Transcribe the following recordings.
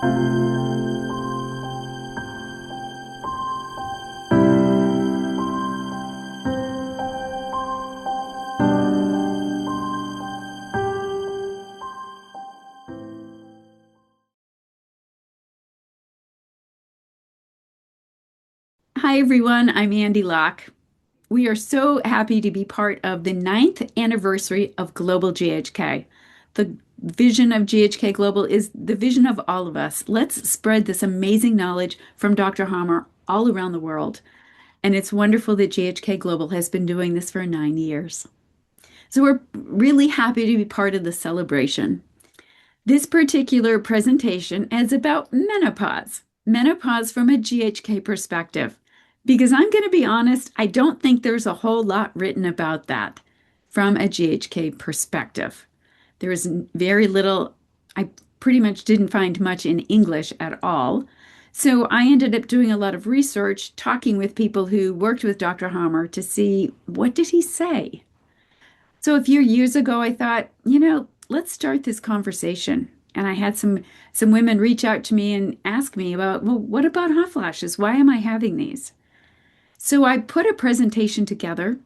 Hi, everyone. I'm Andi Locke. We are so happy to be part of the ninth anniversary of Global GHK. The vision of GHK Global is the vision of all of us. Let's spread this amazing knowledge from Dr. Hammer all around the world. And it's wonderful that GHK Global has been doing this for 9 years. So we're really happy to be part of the celebration. This particular presentation is about menopause from a GHK perspective. Because I'm going to be honest, I don't think there's a whole lot written about that from a GHK perspective. There is very little, I pretty much didn't find much in English at all. So I ended up doing a lot of research, talking with people who worked with Dr. Hammer to see what did he say. So a few years ago, I thought, let's start this conversation. And I had some women reach out to me and ask me about, well, what about hot flashes? Why am I having these? So I put a presentation together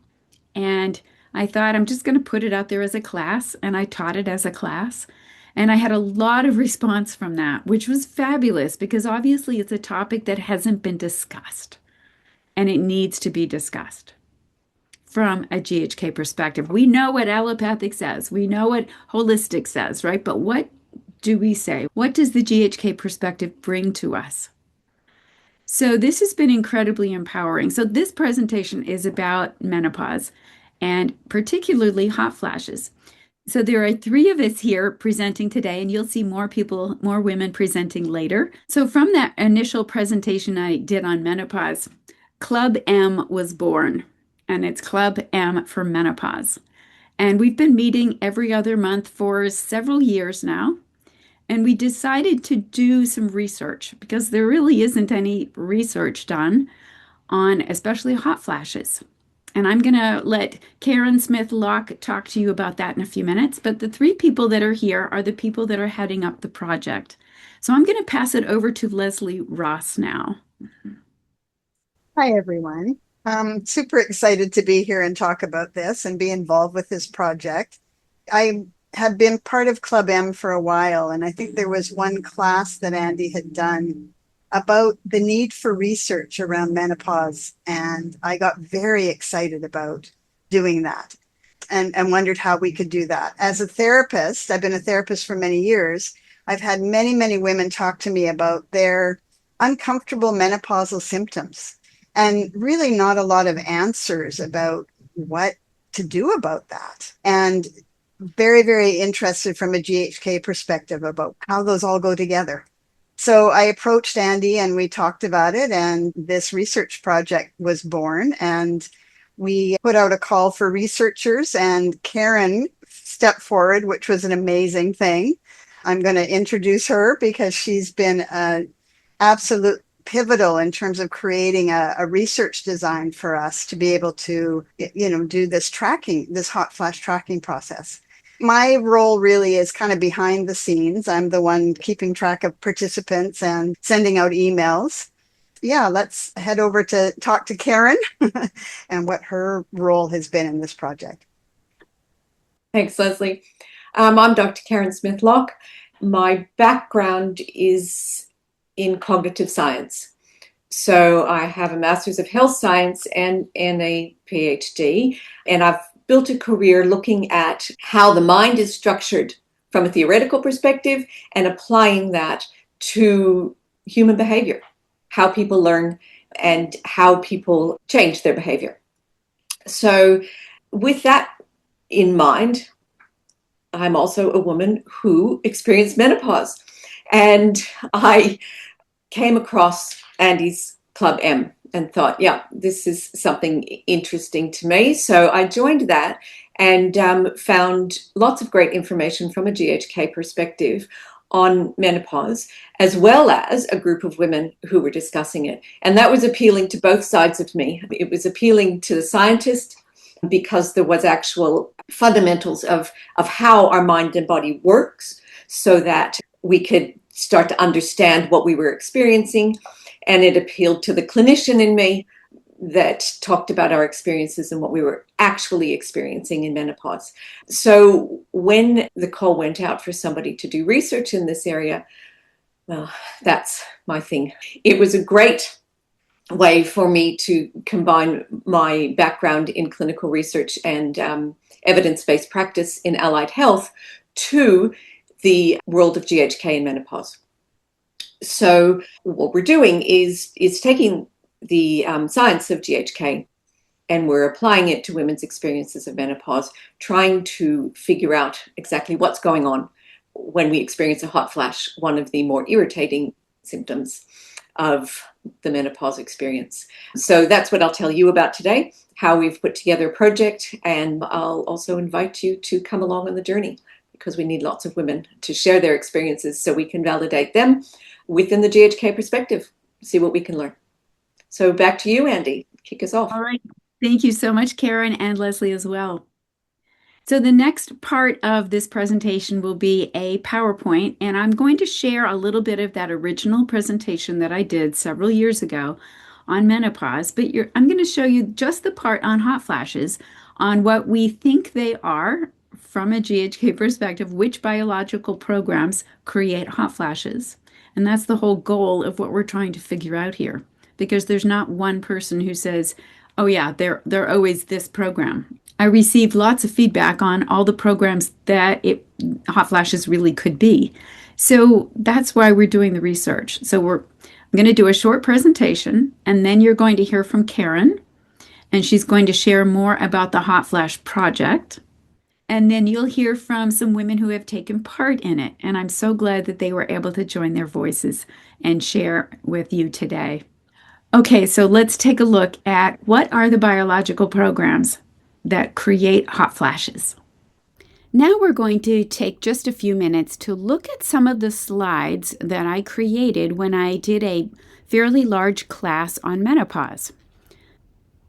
and I thought I'm just going to put it out there as a class, and I taught it as a class. And I had a lot of response from that, which was fabulous because obviously it's a topic that hasn't been discussed and it needs to be discussed from a GHK perspective. We know what allopathic says, we know what holistic says, right? But what do we say? What does the GHK perspective bring to us? So this has been incredibly empowering. So this presentation is about menopause and particularly hot flashes. So there are three of us here presenting today, and you'll see more people, more women presenting later. So from that initial presentation I did on menopause, Club M was born, and it's Club M for menopause. And we've been meeting every other month for several years now. And we decided to do some research because there really isn't any research done on especially hot flashes. And I'm going to let Karen Smith Locke talk to you about that in a few minutes. But the three people that are here are the people that are heading up the project. So I'm going to pass it over to Leslie Ross now. Hi, everyone. I'm super excited to be here and talk about this and be involved with this project. I have been part of Club M for a while, and I think there was one class that Andi had done about the need for research around menopause, and I got very excited about doing that and wondered how we could do that. As a therapist, I've been a therapist for many years. I've had many, many women talk to me about their uncomfortable menopausal symptoms and really not a lot of answers about what to do about that. And very, very interested from a GHK perspective about how those all go together. So I approached Andi and we talked about it, and this research project was born. And we put out a call for researchers, and Karen stepped forward, which was an amazing thing. I'm going to introduce her because she's been an absolute pivotal in terms of creating a research design for us to be able to, do this tracking, this hot flash tracking process. My role really is kind of behind the scenes. I'm the one keeping track of participants and sending out emails. Yeah, let's head over to talk to Karen and what her role has been in this project. Thanks, Leslie. I'm Dr. Karen Smith Locke. My background is in cognitive science. So I have a Master's of Health Science and a PhD, and I've built a career looking at how the mind is structured from a theoretical perspective and applying that to human behavior, how people learn and how people change their behavior. So with that in mind, I'm also a woman who experienced menopause, and I came across Andi's Club M and thought, yeah, this is something interesting to me. So I joined that and found lots of great information from a GHK perspective on menopause, as well as a group of women who were discussing it. And that was appealing to both sides of me. It was appealing to the scientist because there was actual fundamentals of how our mind and body works so that we could start to understand what we were experiencing. And it appealed to the clinician in me that talked about our experiences and what we were actually experiencing in menopause. So when the call went out for somebody to do research in this area, well, that's my thing. It was a great way for me to combine my background in clinical research and evidence-based practice in allied health to the world of GHK and menopause. So what we're doing is taking the science of GHK and we're applying it to women's experiences of menopause, trying to figure out exactly what's going on when we experience a hot flash, one of the more irritating symptoms of the menopause experience. So that's what I'll tell you about today, how we've put together a project, and I'll also invite you to come along on the journey because we need lots of women to share their experiences so we can validate them within the GHK perspective, see what we can learn. So back to you, Andi. Kick us off. All right. Thank you so much, Karen, and Leslie as well. So the next part of this presentation will be a PowerPoint, and I'm going to share a little bit of that original presentation that I did several years ago on menopause, but I'm going to show you just the part on hot flashes, on what we think they are from a GHK perspective, which biological programs create hot flashes. And that's the whole goal of what we're trying to figure out here, because there's not one person who says, oh yeah, they're always this program. I received lots of feedback on all the programs that hot flashes really could be. So that's why we're doing the research. So I'm going to do a short presentation, and then you're going to hear from Karen, and she's going to share more about the Hot Flash Project. And then you'll hear from some women who have taken part in it. And I'm so glad that they were able to join their voices and share with you today. Okay, so let's take a look at what are the biological programs that create hot flashes. Now we're going to take just a few minutes to look at some of the slides that I created when I did a fairly large class on menopause.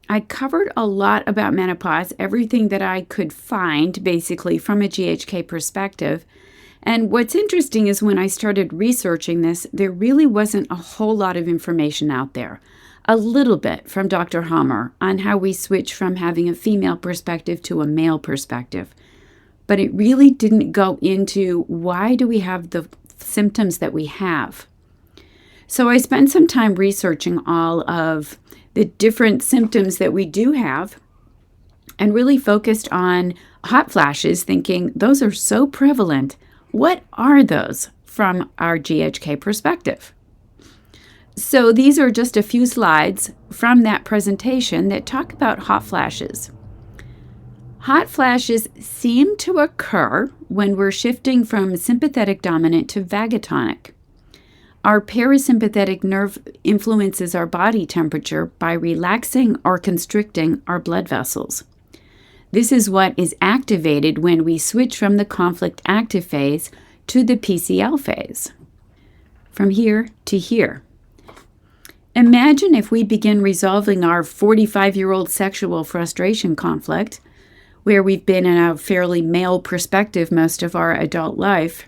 I covered a lot about menopause, everything that I could find basically from a GHK perspective. And what's interesting is when I started researching this, there really wasn't a whole lot of information out there. A little bit from Dr. Hammer on how we switch from having a female perspective to a male perspective. But it really didn't go into why do we have the symptoms that we have. So I spent some time researching all of the different symptoms that we do have and really focused on hot flashes, thinking those are so prevalent. What are those from our GHK perspective? So these are just a few slides from that presentation that talk about hot flashes. Hot flashes seem to occur when we're shifting from sympathetic dominant to vagatonic. Our parasympathetic nerve influences our body temperature by relaxing or constricting our blood vessels. This is what is activated when we switch from the conflict active phase to the PCL phase, from here to here. Imagine if we begin resolving our 45-year-old sexual frustration conflict, where we've been in a fairly male perspective most of our adult life.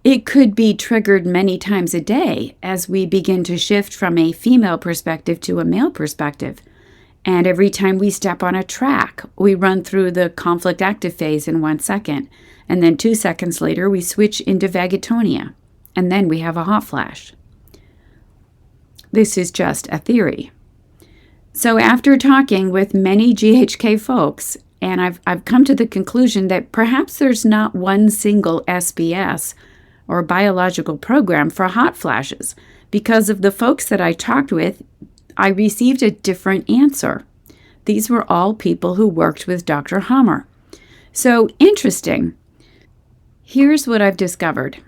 It could be triggered many times a day as we begin to shift from a female perspective to a male perspective. And every time we step on a track, we run through the conflict active phase in 1 second. And then 2 seconds later, we switch into vagatonia. And then we have a hot flash. This is just a theory. So after talking with many GHK folks, and I've come to the conclusion that perhaps there's not one single SBS or biological program for hot flashes. Because of the folks that I talked with, I received a different answer. These were all people who worked with Dr. Hammer. So interesting. Here's what I've discovered.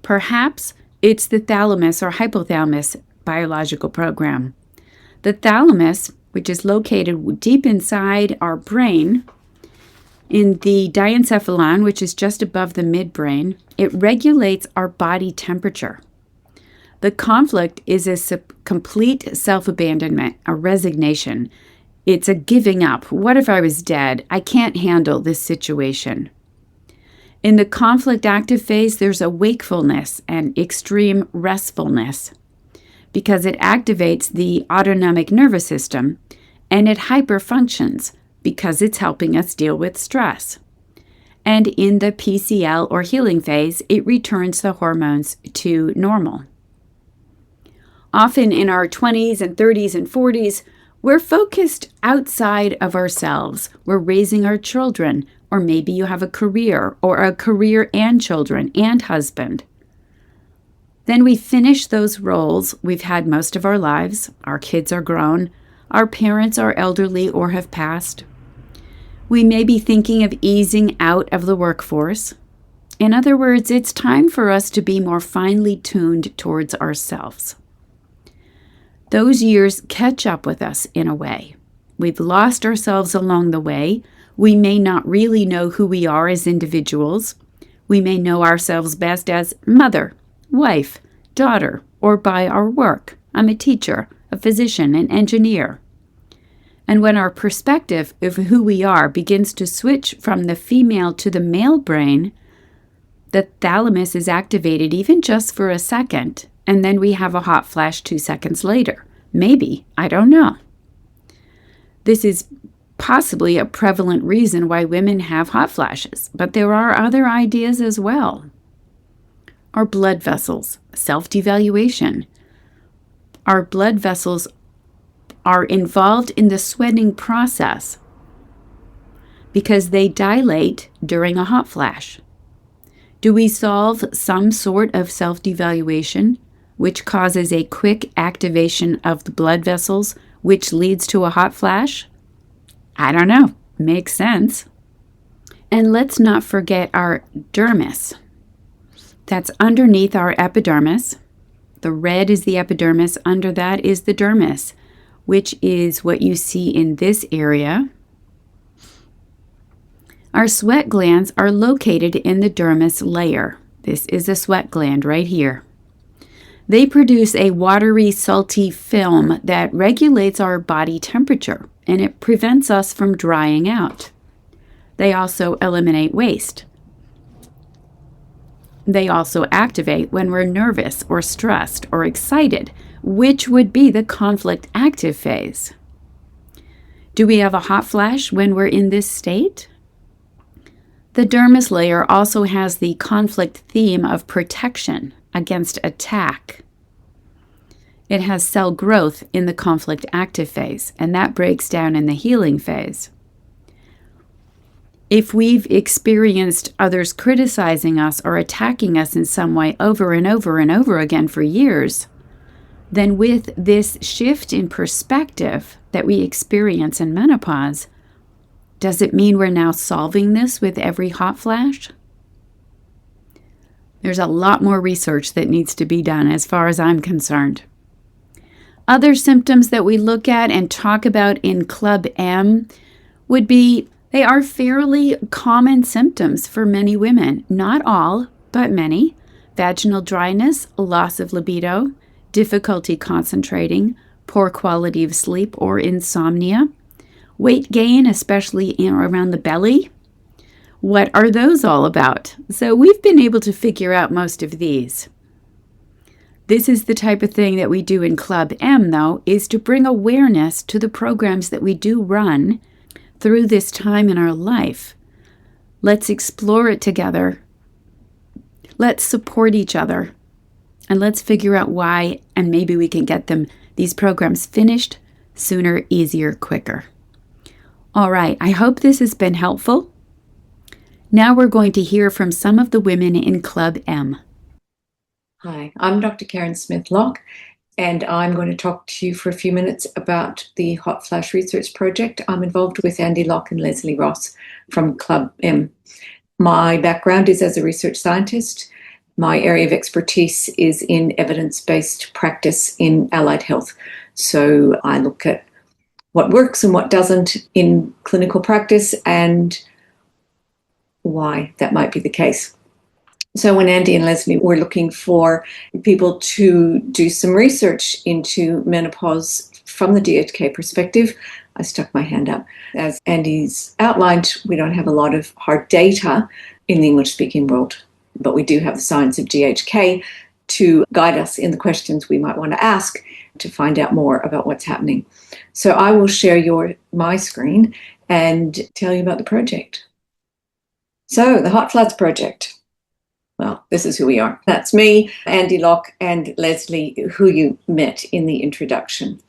Perhaps it's the thalamus or hypothalamus biological program. The thalamus, which is located deep inside our brain, in the diencephalon, which is just above the midbrain, it regulates our body temperature. The conflict is a complete self-abandonment, a resignation. It's a giving up. What if I was dead? I can't handle this situation. In the conflict active phase, there's a wakefulness and extreme restfulness because it activates the autonomic nervous system and it hyperfunctions because it's helping us deal with stress. And in the PCL or healing phase, it returns the hormones to normal. Often in our 20s and 30s and 40s, we're focused outside of ourselves. We're raising our children, or maybe you have a career and children and husband. Then we finish those roles we've had most of our lives. Our kids are grown. Our parents are elderly or have passed. We may be thinking of easing out of the workforce. In other words, it's time for us to be more finely tuned towards ourselves. Those years catch up with us in a way. We've lost ourselves along the way. We may not really know who we are as individuals. We may know ourselves best as mother, wife, daughter, or by our work. I'm a teacher, a physician, an engineer. And when our perspective of who we are begins to switch from the female to the male brain, the thalamus is activated even just for a second, and then we have a hot flash 2 seconds later. Maybe, I don't know. This is possibly a prevalent reason why women have hot flashes, but there are other ideas as well. Our blood vessels, self-devaluation. Our blood vessels are involved in the sweating process because they dilate during a hot flash. Do we solve some sort of self-devaluation, which causes a quick activation of the blood vessels, which leads to a hot flash? I don't know. Makes sense. And let's not forget our dermis. That's underneath our epidermis. The red is the epidermis. Under that is the dermis, which is what you see in this area. Our sweat glands are located in the dermis layer. This is a sweat gland right here. They produce a watery, salty film that regulates our body temperature, and it prevents us from drying out. They also eliminate waste. They also activate when we're nervous or stressed or excited, which would be the conflict active phase. Do we have a hot flash when we're in this state? The dermis layer also has the conflict theme of protection against attack. It has cell growth in the conflict active phase, and that breaks down in the healing phase. If we've experienced others criticizing us or attacking us in some way over and over and over again for years, then with this shift in perspective that we experience in menopause, does it mean we're now solving this with every hot flash? There's a lot more research that needs to be done as far as I'm concerned. Other symptoms that we look at and talk about in Club M would be, they are fairly common symptoms for many women. Not all, but many. Vaginal dryness, loss of libido, difficulty concentrating, poor quality of sleep or insomnia, weight gain, especially around the belly. What are those all about? So we've been able to figure out most of these. This is the type of thing that we do in Club M, though, is to bring awareness to the programs that we do run through this time in our life. Let's explore it together. Let's support each other. And let's figure out why, and maybe we can get these programs finished sooner, easier, quicker. All right, I hope this has been helpful. Now we're going to hear from some of the women in Club M. Hi, I'm Dr. Karen Smith-Locke, and I'm going to talk to you for a few minutes about the Hot Flash Research Project. I'm involved with Andi Locke and Leslie Ross from Club M. My background is as a research scientist. My area of expertise is in evidence-based practice in allied health. So I look at what works and what doesn't in clinical practice and why that might be the case. So when Andi and Leslie were looking for people to do some research into menopause from the GHK perspective, I stuck my hand up. As Andi's outlined, we don't have a lot of hard data in the English-speaking world. But we do have the science of GHK to guide us in the questions we might want to ask to find out more about what's happening. So I will share my screen and tell you about the project. So the Hot Floods Project. Well, this is who we are. That's me, Andi Locke, and Leslie, who you met in the introduction.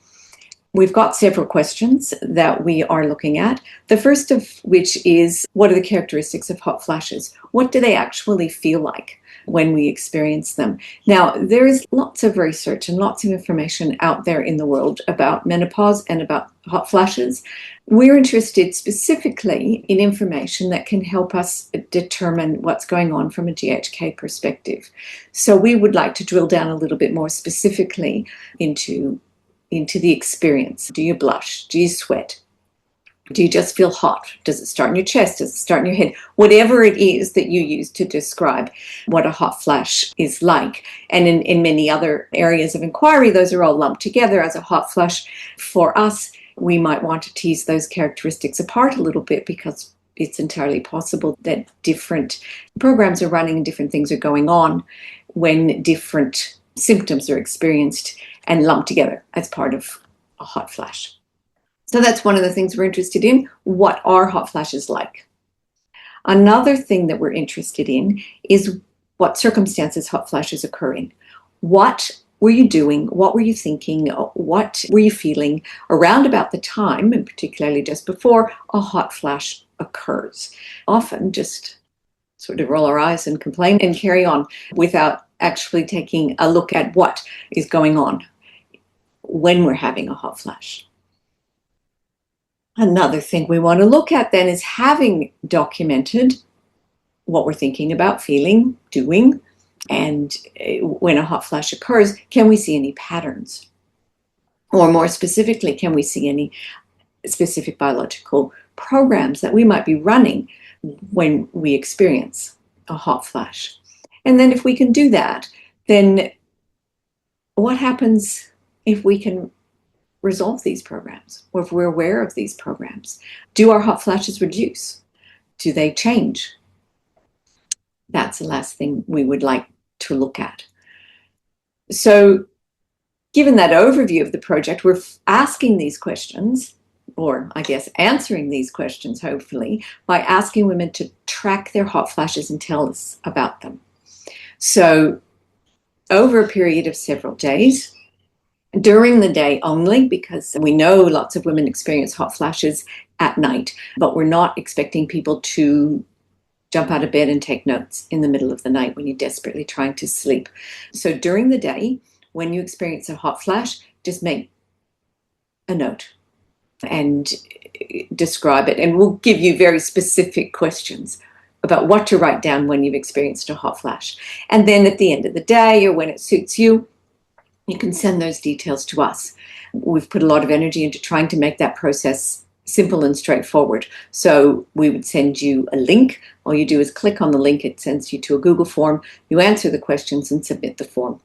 We've got several questions that we are looking at. The first of which is, what are the characteristics of hot flashes? What do they actually feel like when we experience them? Now, there is lots of research and lots of information out there in the world about menopause and about hot flashes. We're interested specifically in information that can help us determine what's going on from a GHK perspective. So we would like to drill down a little bit more specifically into the experience. Do you blush? Do you sweat? Do you just feel hot? Does it start in your chest? Does it start in your head? Whatever it is that you use to describe what a hot flash is like. And in many other areas of inquiry, those are all lumped together as a hot flash. For us, we might want to tease those characteristics apart a little bit, because it's entirely possible that different programs are running and different things are going on when different symptoms are experienced and lumped together as part of a hot flash. So that's one of the things we're interested in. What are hot flashes like? Another thing that we're interested in is what circumstances hot flashes occur in. What were you doing? What were you thinking? What were you feeling around about the time, and particularly just before a hot flash occurs? Often just sort of roll our eyes and complain and carry on without actually taking a look at what is going on when we're having a hot flash. Another thing we want to look at then is, having documented what we're thinking about, feeling, doing, and when a hot flash occurs, can we see any patterns? Or more specifically, can we see any specific biological programs that we might be running when we experience a hot flash? And then if we can do that, then what happens if we can resolve these programs, or if we're aware of these programs? Do our hot flashes reduce? Do they change? That's the last thing we would like to look at. So given that overview of the project, we're asking these questions, or I guess answering these questions, hopefully, by asking women to track their hot flashes and tell us about them. So over a period of several days, during the day only, because we know lots of women experience hot flashes at night, but we're not expecting people to jump out of bed and take notes in the middle of the night when you're desperately trying to sleep. So during the day, when you experience a hot flash, just make a note and describe it. And we'll give you very specific questions about what to write down when you've experienced a hot flash. And then at the end of the day, or when it suits you, you can send those details to us. We've put a lot of energy into trying to make that process simple and straightforward. So we would send you a link. All you do is click on the link. It sends you to a Google form. You answer the questions and submit the form.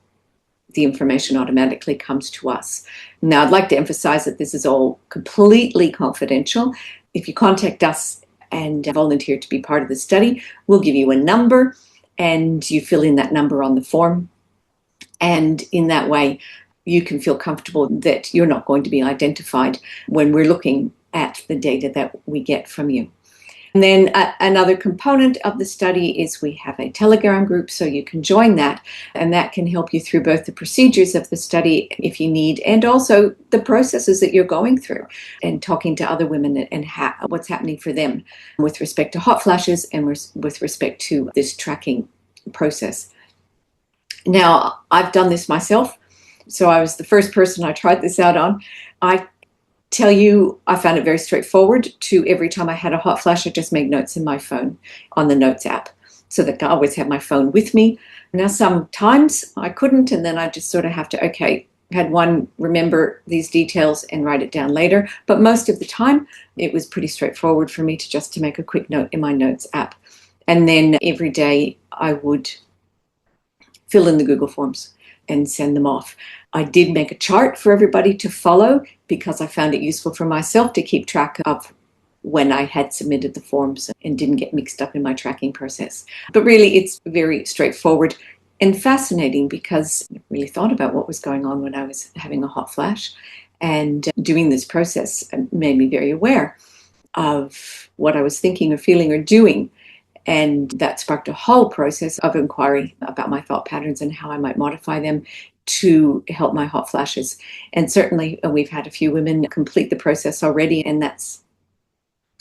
The information automatically comes to us. Now, I'd like to emphasize that this is all completely confidential. If you contact us and volunteer to be part of the study, we'll give you a number, and you fill in that number on the form. And in that way, you can feel comfortable that you're not going to be identified when we're looking at the data that we get from you. And then another component of the study is we have a Telegram group, so you can join that, and that can help you through both the procedures of the study if you need, and also the processes that you're going through, and talking to other women and what's happening for them with respect to hot flashes and with respect to this tracking process. Now, I've done this myself, so I was the first person I tried this out on. I tell you, I found it very straightforward. To every time I had a hot flash, I just made notes in my phone on the Notes app, so that I always have my phone with me. Now, sometimes I couldn't, and then I just sort of have to, had one remember these details and write it down later. But most of the time, it was pretty straightforward for me to make a quick note in my Notes app. And then every day I would fill in the Google Forms and send them off. I did make a chart for everybody to follow because I found it useful for myself to keep track of when I had submitted the forms and didn't get mixed up in my tracking process. But really, it's very straightforward and fascinating because I really thought about what was going on when I was having a hot flash. And doing this process made me very aware of what I was thinking or feeling or doing. And that sparked a whole process of inquiry about my thought patterns and how I might modify them to help my hot flashes. And certainly we've had a few women complete the process already, and that's,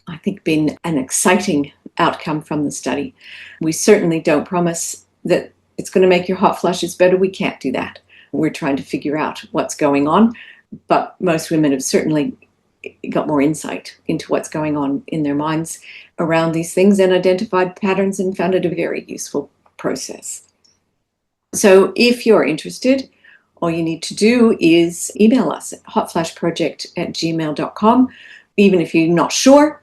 I think, been an exciting outcome from the study. We certainly don't promise that it's going to make your hot flashes better. We can't do that. We're trying to figure out what's going on, but most women have certainly got more insight into what's going on in their minds around these things and identified patterns and found it a very useful process. So if you're interested, all you need to do is email us at hotflashproject@gmail.com. Even if you're not sure,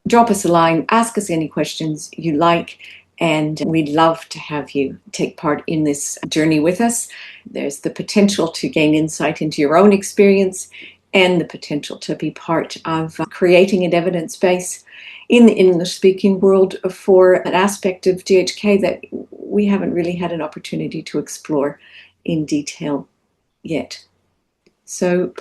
drop us a line, ask us any questions you like, and we'd love to have you take part in this journey with us. There's the potential to gain insight into your own experience and the potential to be part of creating an evidence base in the English-speaking world for an aspect of GHK that we haven't really had an opportunity to explore in detail yet. So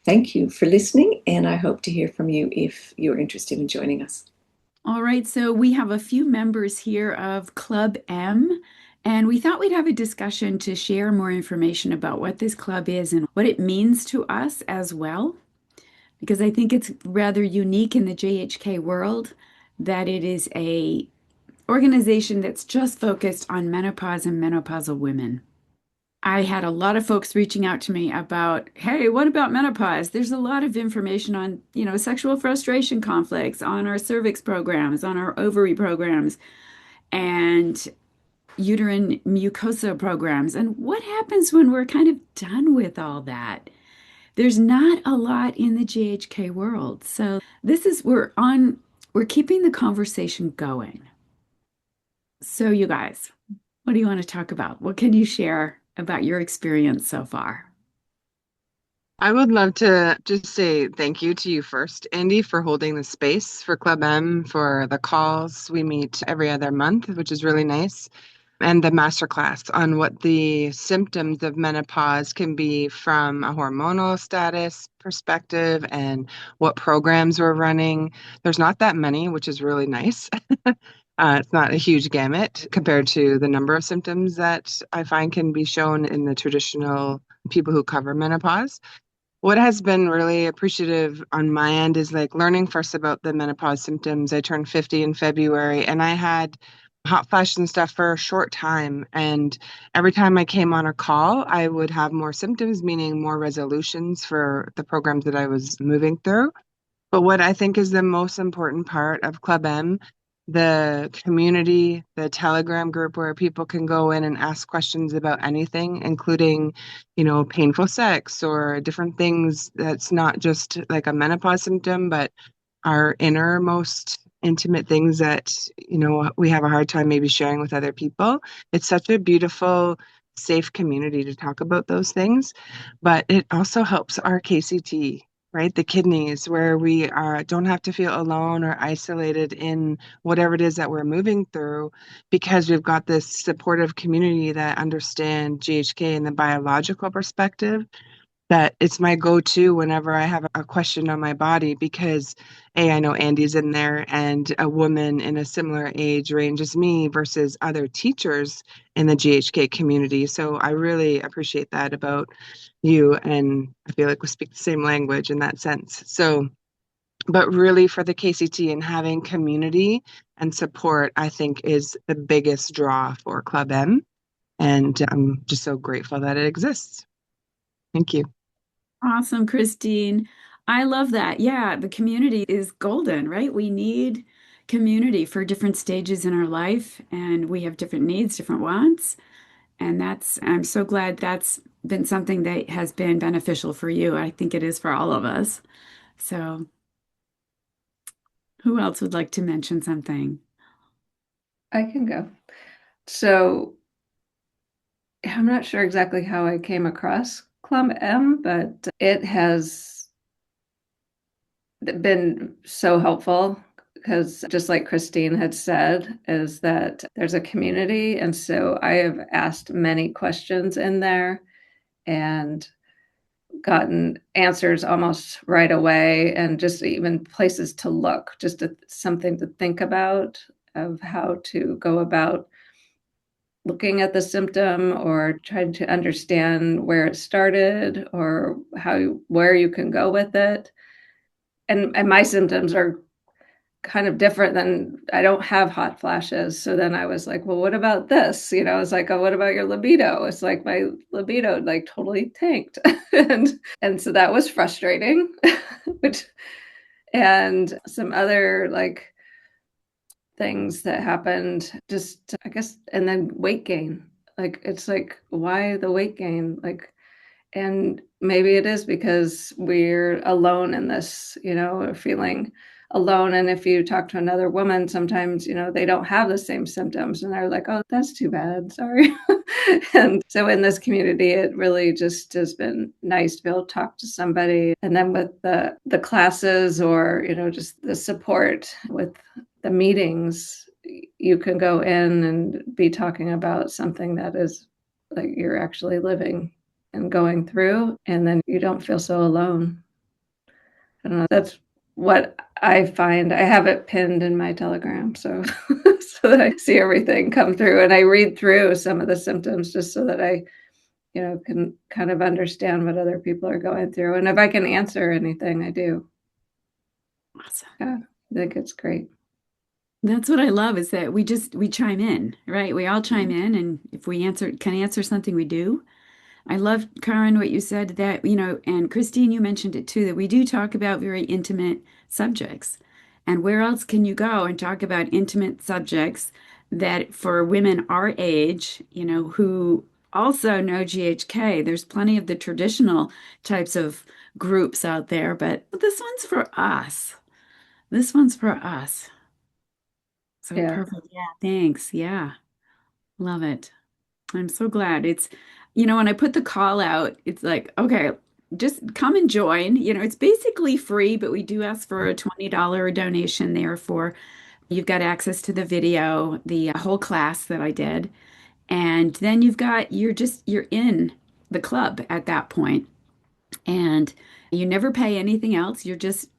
thank you for listening, and I hope to hear from you if you're interested in joining us. All right, so we have a few members here of Club M, and we thought we'd have a discussion to share more information about what this club is and what it means to us as well, because I think it's rather unique in the JHK world that it is a organization that's just focused on menopause and menopausal women. I had a lot of folks reaching out to me about, hey, what about menopause? There's a lot of information on, sexual frustration conflicts, on our cervix programs, on our ovary programs, and uterine mucosa programs. And what happens when we're kind of done with all that? There's not a lot in the GHK world. So we're keeping the conversation going. So you guys, what do you want to talk about? What can you share about your experience so far? I would love to just say thank you to you first, Andy, for holding the space for Club M, for the calls. We meet every other month, which is really nice, and the masterclass on what the symptoms of menopause can be from a hormonal status perspective and what programs we're running. There's not that many, which is really nice. It's not a huge gamut compared to the number of symptoms that I find can be shown in the traditional people who cover menopause. What has been really appreciative on my end is like learning first about the menopause symptoms. I turned 50 in February and I had hot flashes and stuff for a short time. And every time I came on a call, I would have more symptoms, meaning more resolutions for the programs that I was moving through. But what I think is the most important part of Club M, the community, the Telegram group where people can go in and ask questions about anything, including, painful sex or different things that's not just like a menopause symptom, but our innermost intimate things that, we have a hard time maybe sharing with other people. It's such a beautiful, safe community to talk about those things, but it also helps our KCT, right? The kidneys, where we don't have to feel alone or isolated in whatever it is that we're moving through, because we've got this supportive community that understand GHK in the biological perspective. That it's my go-to whenever I have a question on my body, because I know Andy's in there and a woman in a similar age range as me versus other teachers in the GHK community. So I really appreciate that about you, and I feel like we speak the same language in that sense. So, but really for the KCT and having community and support, I think is the biggest draw for Club M. And I'm just so grateful that it exists. Thank you. Awesome, Christine. I love that. Yeah, the community is golden, right? We need community for different stages in our life, and we have different needs, different wants. And I'm so glad that's been something that has been beneficial for you. I think it is for all of us. So, who else would like to mention something? I can go. So I'm not sure exactly how I came across Club M, but it has been so helpful because just like Christine had said, is that there's a community. And so I have asked many questions in there and gotten answers almost right away, and just even places to look, just something to think about of how to go about looking at the symptom or trying to understand where it started or where you can go with it. And my symptoms are kind of different than, I don't have hot flashes. So then I was like, well, what about this? It's like, oh, what about your libido? It's like my libido like totally tanked. and so that was frustrating. which and some other like things that happened, just I guess, and then weight gain. Like it's like, why the weight gain? Like, and maybe it is because we're alone in this, feeling alone. And if you talk to another woman, sometimes, they don't have the same symptoms and they're like, oh, that's too bad. Sorry. And so in this community, it really just has been nice to be able to talk to somebody. And then with the classes or, just the support with the meetings, you can go in and be talking about something that is like you're actually living and going through, and then you don't feel so alone. I don't know. That's what I find. I have it pinned in my Telegram, so so that I see everything come through, and I read through some of the symptoms just so that I, can kind of understand what other people are going through, and if I can answer anything, I do. Awesome. Yeah, I think it's great. That's what I love is that we chime in, right? We all chime in, and if we can answer something, we do. I love, Karen, what you said that, and Christine, you mentioned it too, that we do talk about very intimate subjects. And where else can you go and talk about intimate subjects that for women our age, who also know GHK? There's plenty of the traditional types of groups out there, but this one's for us. This one's for us. So Yeah. perfect. Yeah, thanks. Yeah, love it. I'm so glad. When I put the call out, it's like, okay, just come and join. It's basically free, but we do ask for a $20 donation there for you've got access to the video, the whole class that I did. And then you're in the club at that point, and you never pay anything else. You're just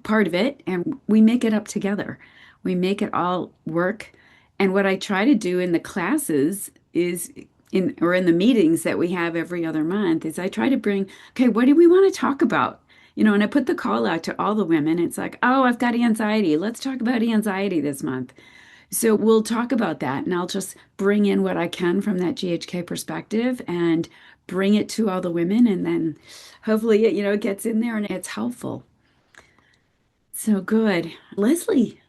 part of it, and we make it up together. We make it all work. And what I try to do in the classes is in the meetings that we have every other month is I try to bring, okay, what do we want to talk about? And I put the call out to all the women. It's like, oh, I've got anxiety. Let's talk about anxiety this month. So we'll talk about that, and I'll just bring in what I can from that GHK perspective and bring it to all the women, and then hopefully it gets in there and it's helpful. So good. Leslie.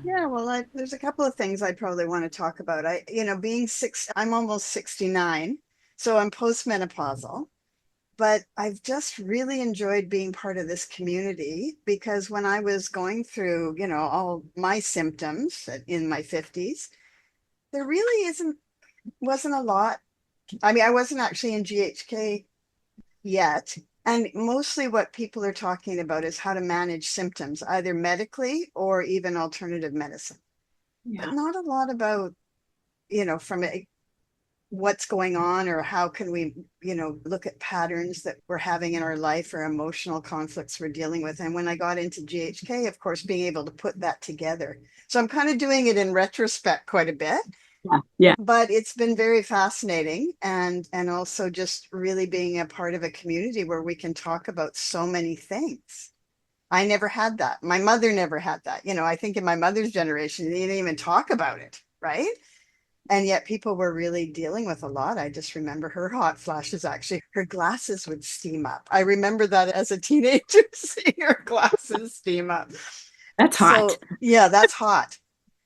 Yeah, well, there's a couple of things I probably want to talk about. I'm almost 69, so I'm postmenopausal, but I've just really enjoyed being part of this community because when I was going through, all my symptoms in my 50s, there really wasn't a lot. I mean, I wasn't actually in GHK yet. And mostly what people are talking about is how to manage symptoms, either medically or even alternative medicine, but Yeah. not a lot about, from what's going on or how can we, look at patterns that we're having in our life or emotional conflicts we're dealing with. And when I got into GHK, of course, being able to put that together. So I'm kind of doing it in retrospect quite a bit. Yeah. Yeah. But it's been very fascinating, and also just really being a part of a community where we can talk about so many things. I never had that. My mother never had that. I think in my mother's generation, they didn't even talk about it, right? And yet people were really dealing with a lot. I just remember her hot flashes, actually. Her glasses would steam up. I remember that as a teenager, seeing her glasses steam up. That's hot. So, yeah, that's hot.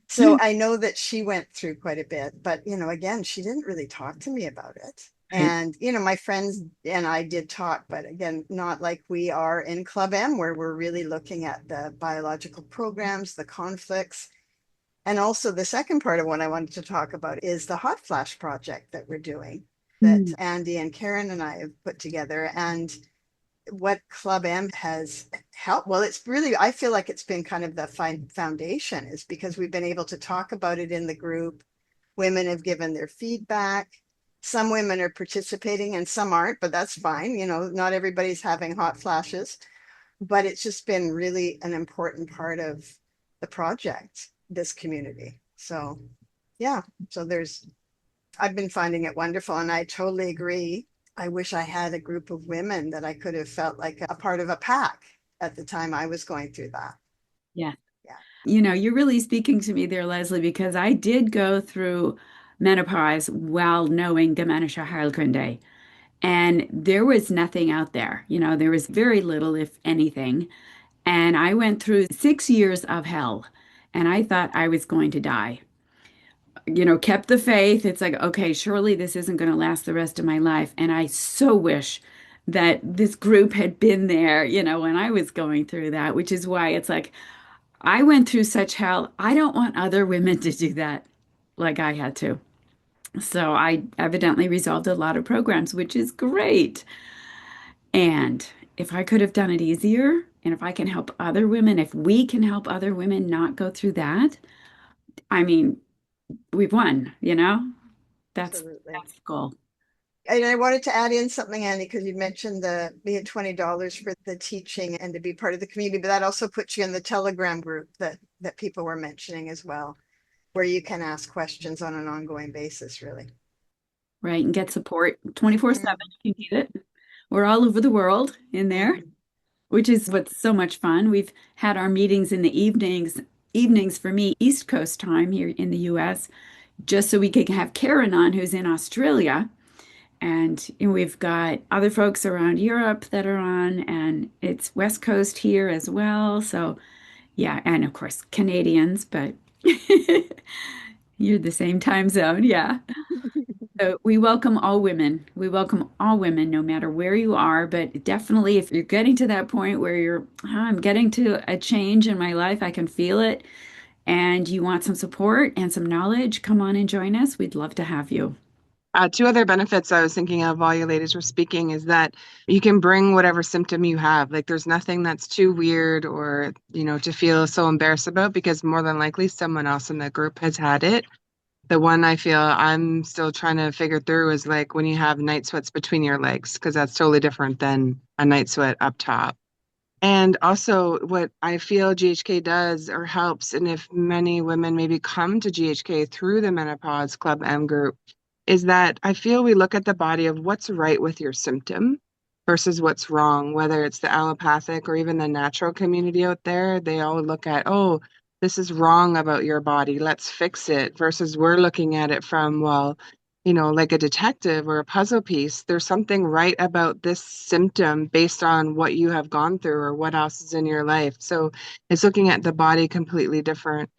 So I know that she went through quite a bit, but again, she didn't really talk to me about it. Right. And my friends and I did talk, but again, not like we are in Club M, where we're really looking at the biological programs, the conflicts. And also the second part of what I wanted to talk about is the hot flash project that we're doing, that Mm. Andi and Karen and I have put together. And what Club M has help. Well, it's really, I feel like it's been kind of the foundation is because we've been able to talk about it in the group. Women have given their feedback. Some women are participating and some aren't, but that's fine. You know, not everybody's having hot flashes, but it's just been really an important part of the project, this community. So, yeah, so I've been finding it wonderful and I totally agree. I wish I had a group of women that I could have felt like a part of a pack at the time I was going through that. Yeah. Yeah. You're really speaking to me there, Leslie, because I did go through menopause while knowing dementia Heilkunde. And there was nothing out there. There was very little, if anything. And I went through 6 years of hell and I thought I was going to die. Kept the faith. It's like, okay, surely this isn't going to last the rest of my life. And I so wish that this group had been there, when I was going through that, which is why it's like, I went through such hell. I don't want other women to do that like I had to. So I evidently resolved a lot of programs, which is great. And if I could have done it easier, and if I can help other women, if we can help other women not go through that, I mean, we've won. That's Absolutely. that's the goal. And I wanted to add in something, Andy, because you mentioned we had $20 for the teaching and to be part of the community, but that also puts you in the Telegram group that people were mentioning as well, where you can ask questions on an ongoing basis, really. Right, and get support 24/7. Mhm. You can get it. We're all over the world in there, Mhm. which is what's so much fun. We've had our meetings in the evenings for me, East Coast time here in the US, just so we could have Karen on, who's in Australia. And we've got other folks around Europe that are on, and it's West Coast here as well. So, yeah, and of course, Canadians, but you're the same time zone. Yeah. So we welcome all women. We welcome all women, no matter where you are. But definitely, if you're getting to that point where I'm getting to a change in my life, I can feel it, and you want some support and some knowledge, come on and join us. We'd love to have you. Two other benefits I was thinking of while you ladies were speaking is that you can bring whatever symptom you have. Like there's nothing that's too weird or, to feel so embarrassed about because more than likely someone else in the group has had it. The one I feel I'm still trying to figure through is like when you have night sweats between your legs, because that's totally different than a night sweat up top. And also, what I feel GHK does or helps, and if many women maybe come to GHK through the Menopause Club M group, is that I feel we look at the body of what's right with your symptom versus what's wrong, whether it's the allopathic or even the natural community out there. They all look at, oh, this is wrong about your body. Let's fix it. Versus we're looking at it from, well, like a detective or a puzzle piece, there's something right about this symptom based on what you have gone through or what else is in your life. So it's looking at the body completely different,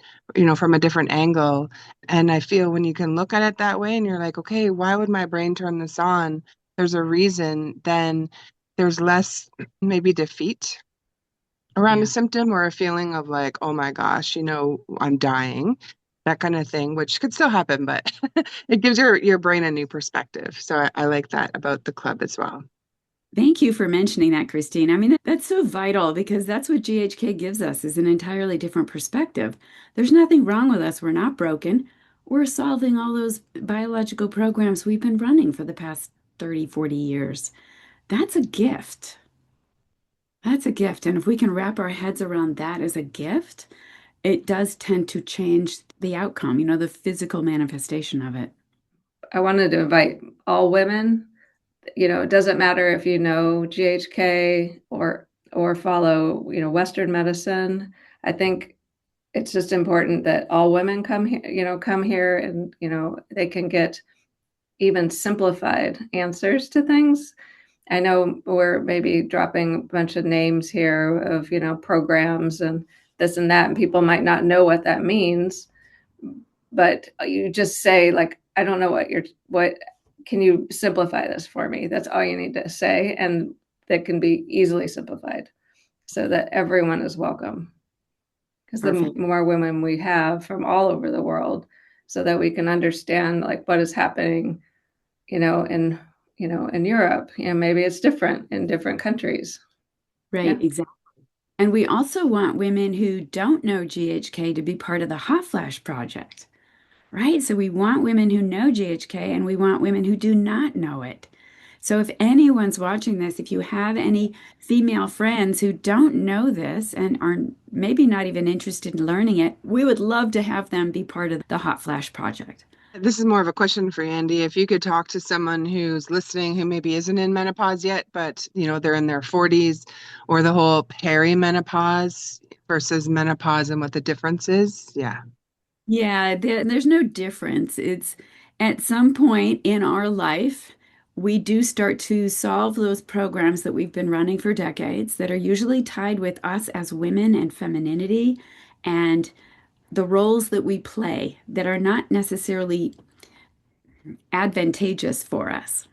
from a different angle. And I feel when you can look at it that way and you're like, okay, why would my brain turn this on? There's a reason, then there's less maybe defeat around a Yeah. symptom or a feeling of like, oh my gosh, I'm dying, that kind of thing, which could still happen, but it gives your brain a new perspective. So I like that about the club as well. Thank you for mentioning that, Christine. I mean, that's so vital because that's what GHK gives us is an entirely different perspective. There's nothing wrong with us. We're not broken. We're solving all those biological programs we've been running for the past 30, 40 years. That's a gift. That's a gift. And if we can wrap our heads around that as a gift, it does tend to change the outcome, the physical manifestation of it. I wanted to invite all women. It doesn't matter if you know GHK or follow, Western medicine. I think it's just important that all women come here and, they can get even simplified answers to things. I know we're maybe dropping a bunch of names here of, programs and this and that, and people might not know what that means. But you just say, like, I don't know what can you simplify this for me? That's all you need to say. And that can be easily simplified so that everyone is welcome. Because the Perfect. more women we have from all over the world, so that we can understand like what is happening, in in Europe. Maybe it's different in different countries. Right, Yeah. exactly. And we also want women who don't know GHK to be part of the Hot Flash Project, right? So we want women who know GHK and we want women who do not know it. So if anyone's watching this, if you have any female friends who don't know this and are maybe not even interested in learning it, we would love to have them be part of the Hot Flash Project. This is more of a question for Andy. If you could talk to someone who's listening who maybe isn't in menopause yet, but they're in their 40s, or the whole perimenopause versus menopause and what the difference is. Yeah. Yeah, there's no difference. It's at some point in our life, we do start to solve those programs that we've been running for decades that are usually tied with us as women and femininity and the roles that we play that are not necessarily advantageous for us.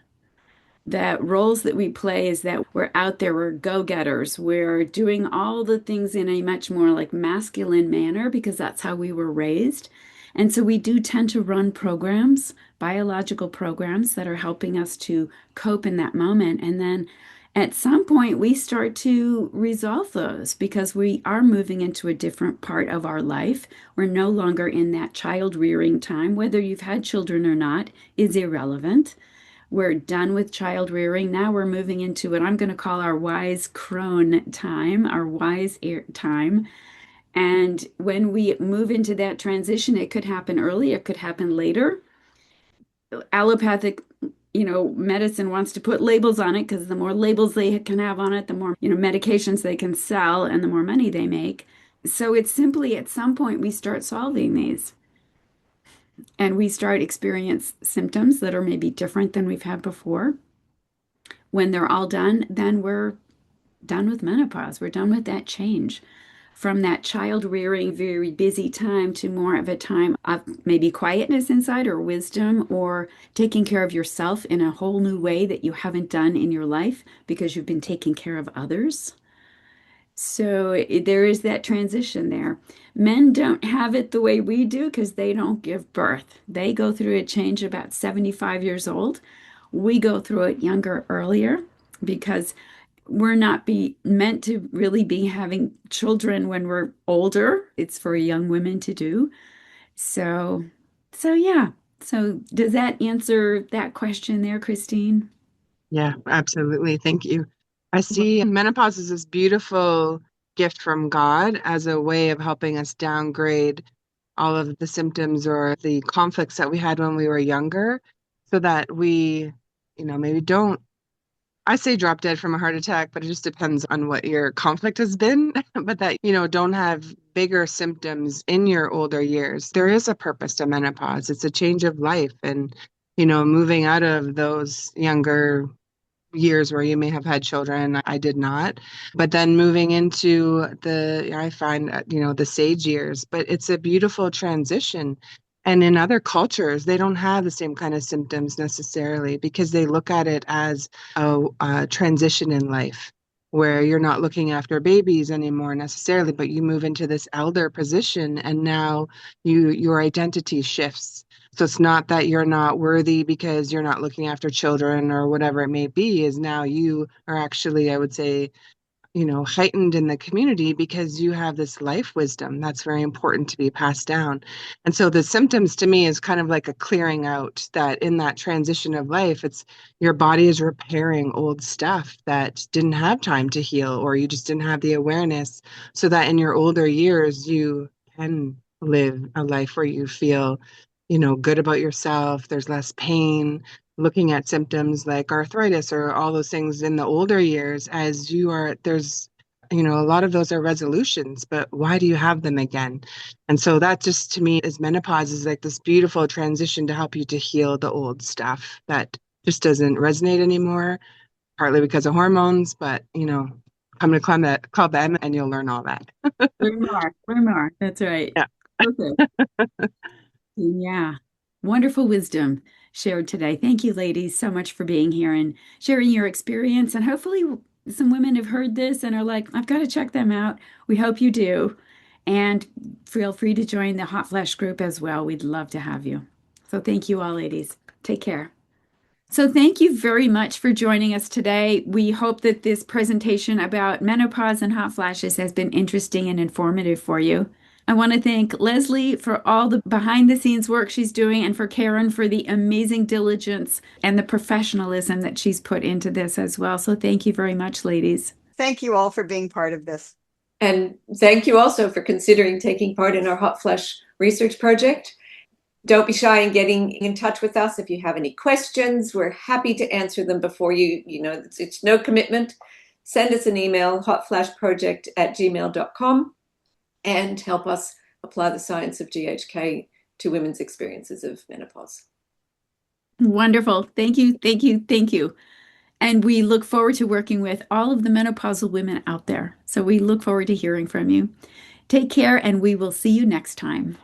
The roles that we play is that we're out there, we're go-getters, we're doing all the things in a much more like masculine manner because that's how we were raised. And so we do tend to run programs, biological programs that are helping us to cope in that moment. And then at some point, we start to resolve those because we are moving into a different part of our life. We're no longer in that child rearing time. Whether you've had children or not is irrelevant. We're done with child rearing. Now we're moving into what I'm going to call our wise crone time, our wise time. And when we move into that transition, it could happen early, it could happen later. Allopathic, medicine wants to put labels on it because the more labels they can have on it, the more, medications they can sell and the more money they make. So it's simply at some point we start solving these and we start experience symptoms that are maybe different than we've had before. When they're all done, then we're done with menopause. We're done with that change from that child rearing, very busy time to more of a time of maybe quietness inside or wisdom or taking care of yourself in a whole new way that you haven't done in your life because you've been taking care of others. So there is that transition there. Men don't have it the way we do because they don't give birth. They go through a change about 75 years old. We go through it younger, earlier because we're not be meant to really be having children when we're older. It's for young women to do. So, so yeah. So does that answer that question there, Christine? Yeah, absolutely. Thank you. I see menopause as this beautiful gift from God as a way of helping us downgrade all of the symptoms or the conflicts that we had when we were younger so that we, maybe don't, I say drop dead from a heart attack, but it just depends on what your conflict has been, but that, don't have bigger symptoms in your older years. There is a purpose to menopause. It's a change of life and, moving out of those younger years where you may have had children. I did not. But then moving into I find, the sage years, but it's a beautiful transition. And in other cultures, they don't have the same kind of symptoms necessarily because they look at it as a transition in life where you're not looking after babies anymore necessarily, but you move into this elder position and now your identity shifts. So it's not that you're not worthy because you're not looking after children or whatever it may be, is now you are actually, I would say, heightened in the community because you have this life wisdom that's very important to be passed down. And so the symptoms to me is kind of like a clearing out that in that transition of life, it's your body is repairing old stuff that didn't have time to heal, or you just didn't have the awareness so that in your older years, you can live a life where you feel, good about yourself. There's less pain, looking at symptoms like arthritis or all those things in the older years as there's a lot of those are resolutions, but why do you have them again? And so that just to me is menopause is like this beautiful transition to help you to heal the old stuff that just doesn't resonate anymore, partly because of hormones, but come to Club M and you'll learn all that. Learn more. Learn more. That's right. Yeah. Okay. Yeah. Wonderful wisdom shared today. Thank you, ladies, so much for being here and sharing your experience. And hopefully, some women have heard this and are like, I've got to check them out. We hope you do. And feel free to join the Hot Flash group as well. We'd love to have you. So, thank you all, ladies. Take care. So thank you very much for joining us today. We hope that this presentation about menopause and hot flashes has been interesting and informative for you. I want to thank Leslie for all the behind the scenes work she's doing and for Karen for the amazing diligence and the professionalism that she's put into this as well. So thank you very much, ladies. Thank you all for being part of this. And thank you also for considering taking part in our hot flash research project. Don't be shy in getting in touch with us if you have any questions. We're happy to answer them before it's no commitment. Send us an email, hotflashproject@gmail.com, and help us apply the science of GHK to women's experiences of menopause. Wonderful. Thank you, thank you, thank you. And we look forward to working with all of the menopausal women out there. So we look forward to hearing from you. Take care, and we will see you next time.